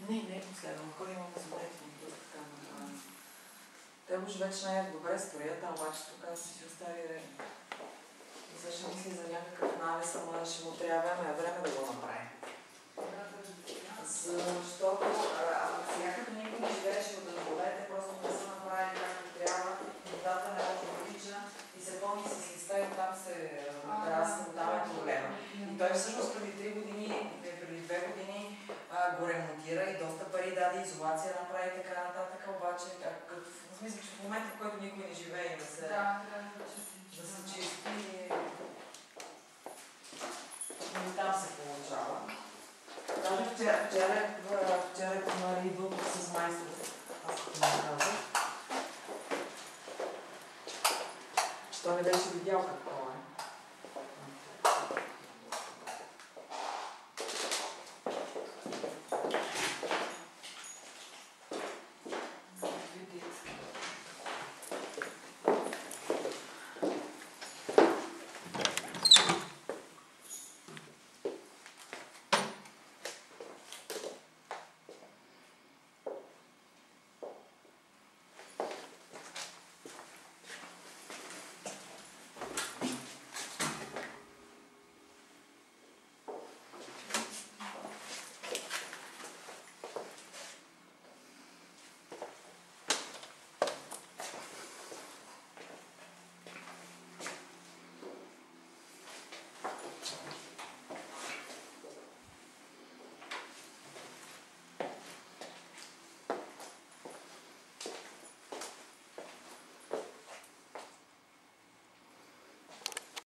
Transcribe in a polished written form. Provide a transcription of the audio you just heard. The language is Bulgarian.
Не е последно. Кой има възможност да така направим? Те може вече не е добре строят, обаче тук аз си остави време. Защо мисли за някакъв навес, ама ще му трябва време да го направим. Защото сега като никой не живееше от дъждовете, просто не са направили както трябва, водата не може да тича и се пълни с листа и оттам се разраства, оттам е проблема. И той всъщност преди 3 години, преди 2 години го ремонтира и доста пари даде, изолация направи така нататък, обаче в смисъл, че в момента, в който никой не живее и да се чисти и там се получава. Даже вчера идвам с майстор, аз като не казах, че той не беше видял какво